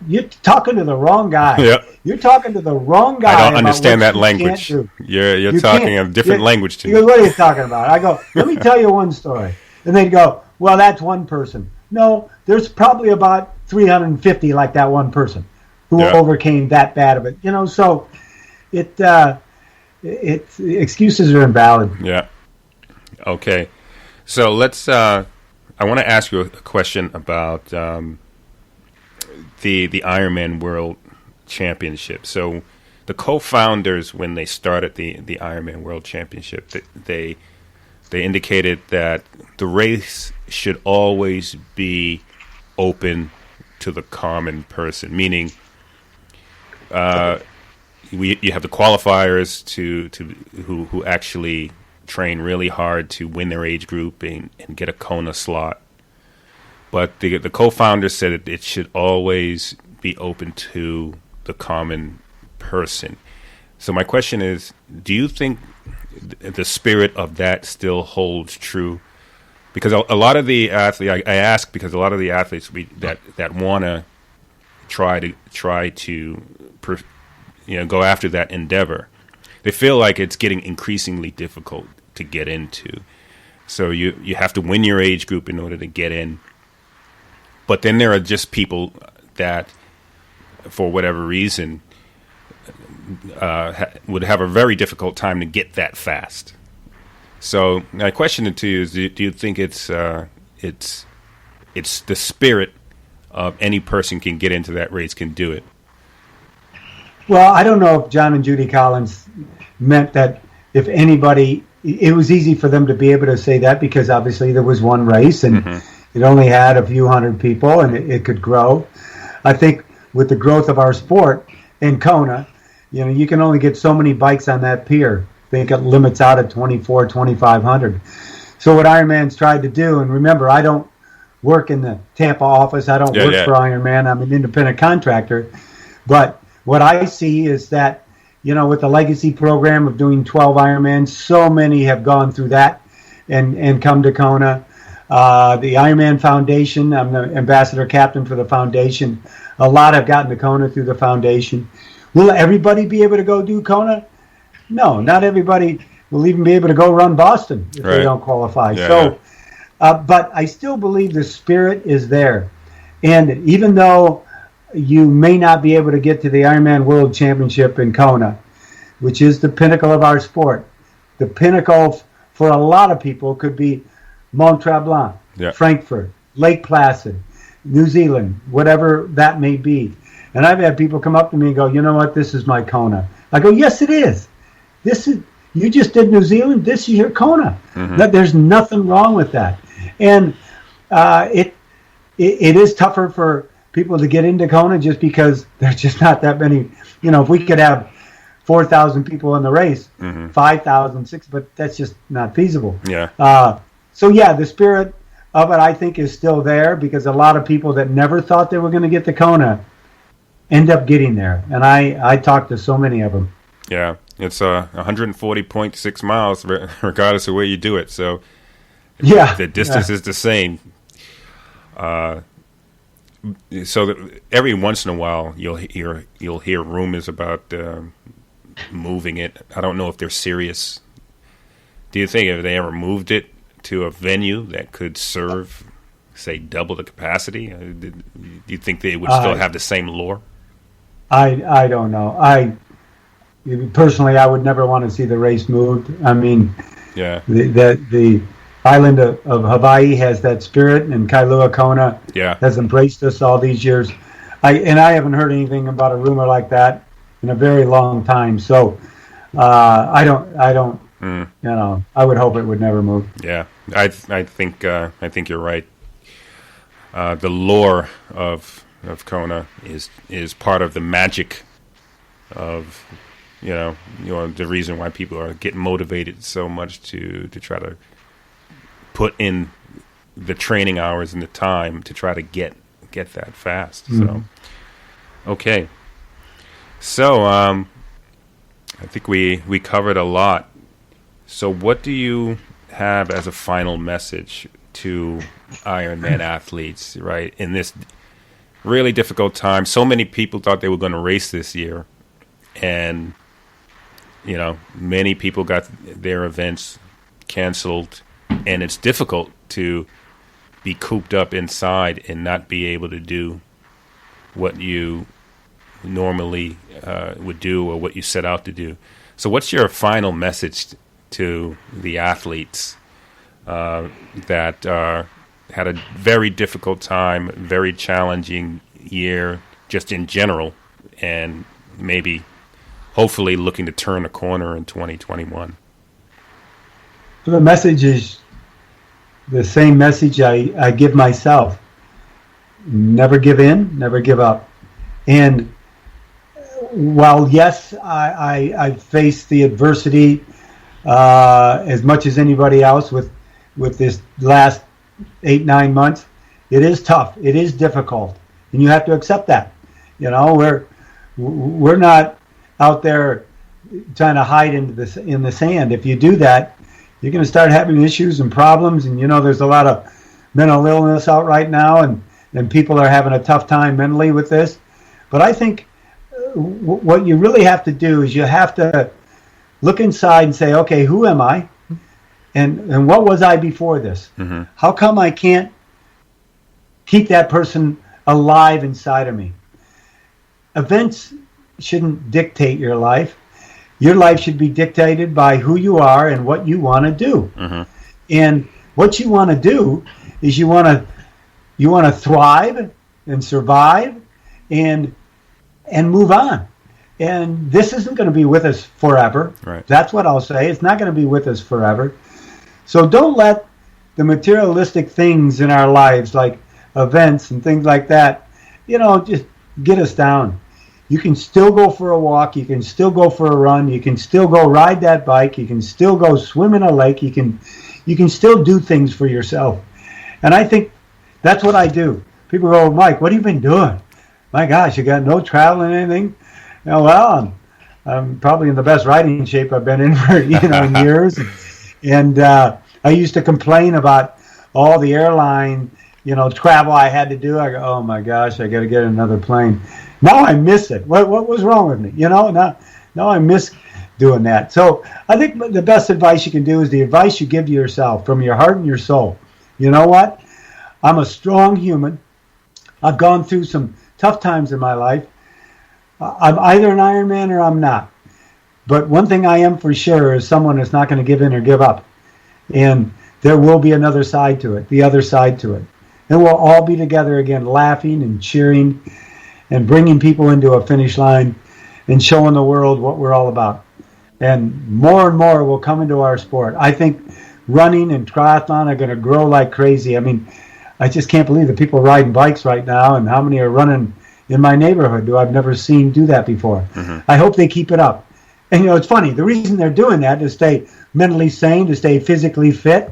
you're talking to the wrong guy. Yeah. You're talking to the wrong guy. I don't understand that language. You're talking a different language to me. He goes, what are you talking about? I go, let me tell you one story. And they'd go, well, that's one person. No, there's probably about 350 like that one person who overcame that bad of it. So excuses are invalid. Yeah. Okay. So let's. I want to ask you a question about the Ironman World Championship. So the co-founders, when they started the Ironman World Championship, they indicated that the race should always be open to the common person, meaning you have the qualifiers who actually train really hard to win their age group and get a Kona slot. But the co-founders said it should always be open to the common person. So my question is, do you think the spirit of that still holds true? Because a lot of the athletes, I ask because a lot of the athletes that want to try to go after that endeavor, they feel like it's getting increasingly difficult to get into. So you have to win your age group in order to get in. But then there are just people that, for whatever reason, would have a very difficult time to get that fast. So my question to you is: do you think it's the spirit of any person can get into that race, can do it? Well, I don't know if John and Judy Collins meant that if anybody, it was easy for them to be able to say that because obviously there was one race and it only had a few hundred people and it could grow. I think with the growth of our sport in Kona, you can only get so many bikes on that pier. I think it limits out at 2,500. So what Ironman's tried to do, and remember, I don't work in the Tampa office. I don't work for Ironman. I'm an independent contractor. But what I see is that, with the legacy program of doing 12 Ironmans, so many have gone through that and come to Kona. The Ironman Foundation, I'm the ambassador captain for the foundation. A lot have gotten to Kona through the foundation. Will everybody be able to go do Kona? No, not everybody will even be able to go run Boston if they don't qualify. Yeah. So, but I still believe the spirit is there. And even though you may not be able to get to the Ironman World Championship in Kona, which is the pinnacle of our sport, the pinnacle for a lot of people could be Mont Tremblant, Frankfurt, Lake Placid, New Zealand, whatever that may be. And I've had people come up to me and go, you know what, this is my Kona. I go, yes, it is. You just did New Zealand. This is your Kona. There's nothing wrong with that. And it is tougher for people to get into Kona just because there's just not that many. If we could have 4,000 people in the race, 5,000, 6,000, but that's just not feasible. So the spirit of it, I think, is still there because a lot of people that never thought they were going to get to Kona end up getting there. And I talked to so many of them. Yeah, it's 140.6 miles, regardless of where you do it. So, the distance is the same. So every once in a while, you'll hear rumors about moving it. I don't know if they're serious. Do you think if they ever moved it to a venue that could serve, say, double the capacity, do you think they would still have the same lore? I don't know. Personally, I would never want to see the race moved. I mean, the island of Hawaii has that spirit, and Kailua Kona has embraced us all these years. I haven't heard anything about a rumor like that in a very long time. So I don't. I would hope it would never move. Yeah, I think you're right. The lore of Kona is part of the magic of the reason why people are getting motivated so much to try to put in the training hours and the time to try to get that fast. So okay, so I think we covered a lot. So what do you have as a final message to Ironman athletes, right? In this really difficult time, so many people thought they were going to race this year, and many people got their events canceled, and it's difficult to be cooped up inside and not be able to do what you normally would do or what you set out to do. So what's your final message to the athletes that had a very difficult time, very challenging year just in general, and maybe hopefully looking to turn a corner in 2021? So the message is the same message I give myself. Never give in, never give up. And while, yes, I face the adversity as much as anybody else with this last 8-9 months, it is tough. It is difficult. And you have to accept that. We're not out there trying to hide in the sand. If you do that, you're going to start having issues and problems. And there's a lot of mental illness out right now, and people are having a tough time mentally with this. But I think what you really have to do is you have to look inside and say, okay, who am I? And what was I before this? Mm-hmm. How come I can't keep that person alive inside of me? Events shouldn't dictate your life. Your life should be dictated by who you are and what you want to do. Mm-hmm. And what you want to do is you want to thrive and survive and move on. And this isn't going to be with us forever. Right. That's what I'll say. It's not going to be with us forever. So don't let the materialistic things in our lives, like events and things like that, just get us down. You can still go for a walk. You can still go for a run. You can still go ride that bike. You can still go swim in a lake. You can still do things for yourself. And I think that's what I do. People go, Mike, what have you been doing? My gosh, you got no travel and anything? Well, I'm probably in the best riding shape I've been in for years. And I used to complain about all the airline travel I had to do. I go, oh my gosh, I got to get another plane. Now I miss it. What was wrong with me? Now I miss doing that. So I think the best advice you can do is the advice you give to yourself from your heart and your soul. You know what? I'm a strong human. I've gone through some tough times in my life. I'm either an Ironman or I'm not. But one thing I am for sure is someone that's not going to give in or give up. And there will be another side to it, the other side to it. And we'll all be together again, laughing and cheering and bringing people into a finish line and showing the world what we're all about. And more will come into our sport. I think running and triathlon are going to grow like crazy. I mean, I just can't believe the people riding bikes right now and how many are running in my neighborhood who I've never seen do that before. Mm-hmm. I hope they keep it up. And, it's funny. The reason they're doing that is to stay mentally sane, to stay physically fit,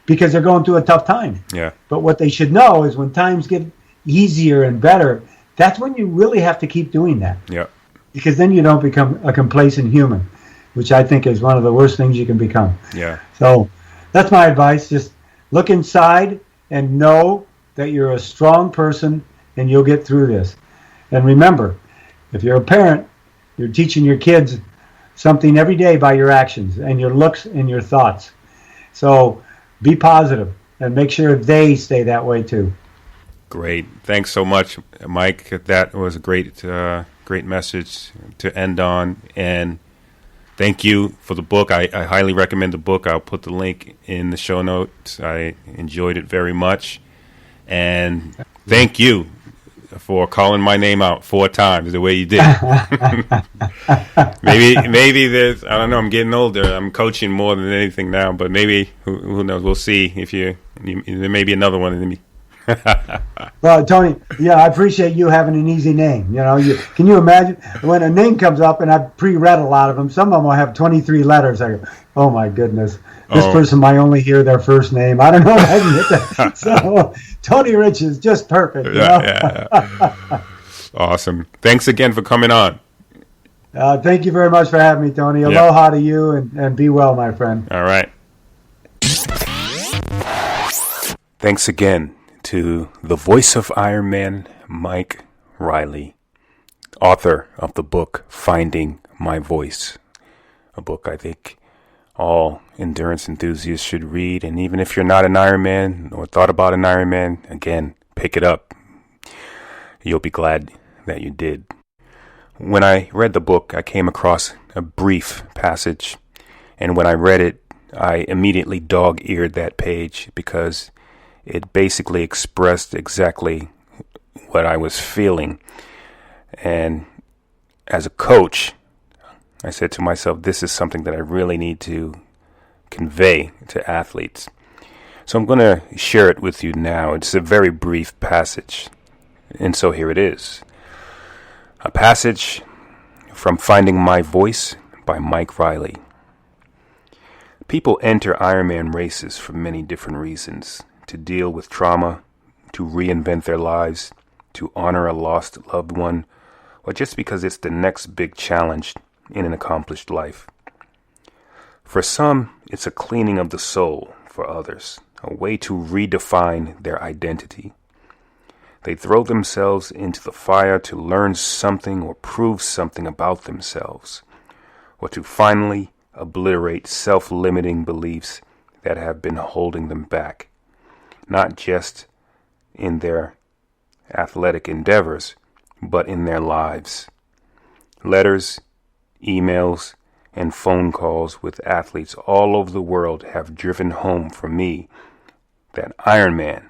because they're going through a tough time. Yeah. But what they should know is when times get easier and better, that's when you really have to keep doing that. Yeah. Because then you don't become a complacent human, which I think is one of the worst things you can become. Yeah. So that's my advice. Just look inside and know that you're a strong person and you'll get through this. And remember, if you're a parent, you're teaching your kids something every day by your actions and your looks and your thoughts. So be positive and make sure they stay that way too. Great. Thanks so much, Mike. That was a great message to end on. And thank you for the book. I highly recommend the book. I'll put the link in the show notes. I enjoyed it very much. And thank you for calling my name out 4 times the way you did. maybe there's, I don't know, I'm getting older. I'm coaching more than anything now, but maybe, who knows, we'll see if there may be another one in me. Well, Tony, I appreciate you having an easy name. Can you imagine when a name comes up, and I've pre-read a lot of them. Some of them will have 23 letters. I go, oh my goodness, this person might only hear their first name. I don't know if I can get that. So Tony Rich is just perfect. Yeah. Awesome. Thanks again for coming on. Thank you very much for having me, Tony. Aloha to you, and be well, my friend. All right. Thanks again to the voice of Ironman, Mike Reilly, author of the book Finding My Voice, a book I think all endurance enthusiasts should read. And even if you're not an Ironman or thought about an Ironman, again, pick it up. You'll be glad that you did. When I read the book, I came across a brief passage, and when I read it, I immediately dog-eared that page because it basically expressed exactly what I was feeling. And as a coach, I said to myself, this is something that I really need to convey to athletes. So I'm going to share it with you now. It's a very brief passage. And so here it is. A passage from Finding My Voice by Mike Reilly. People enter Ironman races for many different reasons. To deal with trauma, to reinvent their lives, to honor a lost loved one, or just because it's the next big challenge in an accomplished life. For some, it's a cleaning of the soul. For others, a way to redefine their identity. They throw themselves into the fire to learn something or prove something about themselves, or to finally obliterate self-limiting beliefs that have been holding them back, not just in their athletic endeavors, but in their lives. Letters, emails, and phone calls with athletes all over the world have driven home for me that Ironman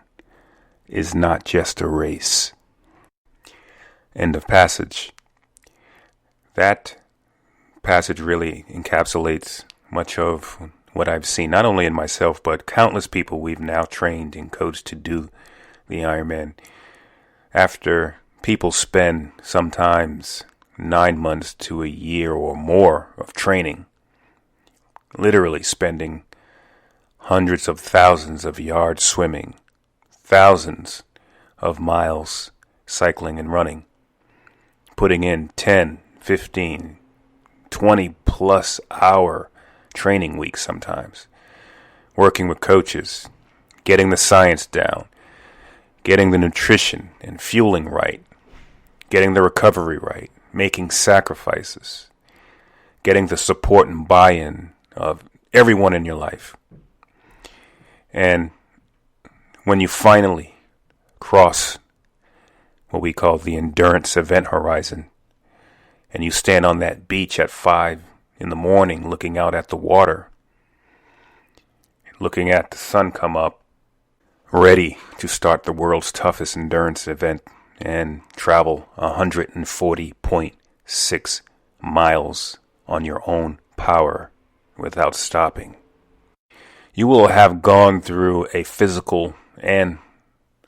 is not just a race. End of passage. That passage really encapsulates much of what I've seen, not only in myself, but countless people we've now trained and coached to do the Ironman. After people spend sometimes 9 months to a year or more of training, literally spending hundreds of thousands of yards swimming, thousands of miles cycling and running, putting in 10, 15, 20 plus hour training weeks sometimes, working with coaches, getting the science down, getting the nutrition and fueling right, getting the recovery right, making sacrifices, getting the support and buy-in of everyone in your life. And when you finally cross what we call the endurance event horizon, and you stand on that beach at 5 in the morning looking out at the water, looking at the sun come up, ready to start the world's toughest endurance event and travel 140.6 miles on your own power without stopping. You will have gone through a physical and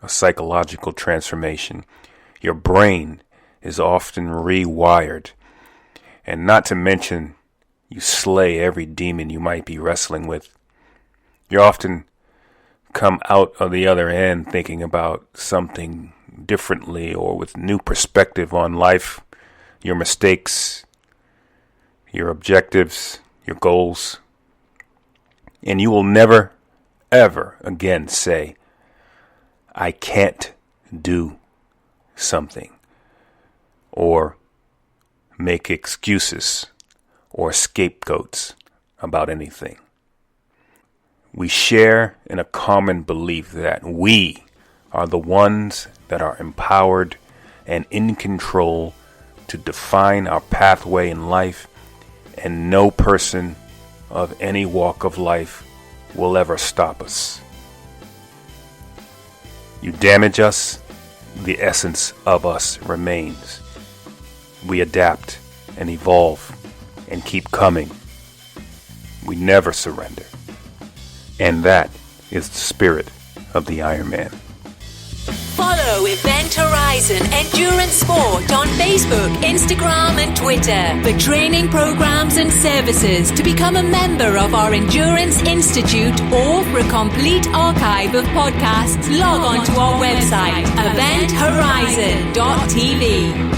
a psychological transformation. Your brain is often rewired, and not to mention you slay every demon you might be wrestling with. You often come out of the other end thinking about something differently or with new perspective on life, your mistakes, your objectives, your goals. And you will never, ever again say, I can't do something, or make excuses or scapegoats about anything. We share in a common belief that we are the ones that are empowered and in control to define our pathway in life, and no person of any walk of life will ever stop us. You damage us, the essence of us remains. We adapt and evolve and keep coming. We never surrender. And that is the spirit of the Ironman. Follow Event Horizon Endurance Sport on Facebook, Instagram and Twitter for training programs and services. To become a member of our Endurance Institute or for a complete archive of podcasts, log on to our website, eventhorizon.tv.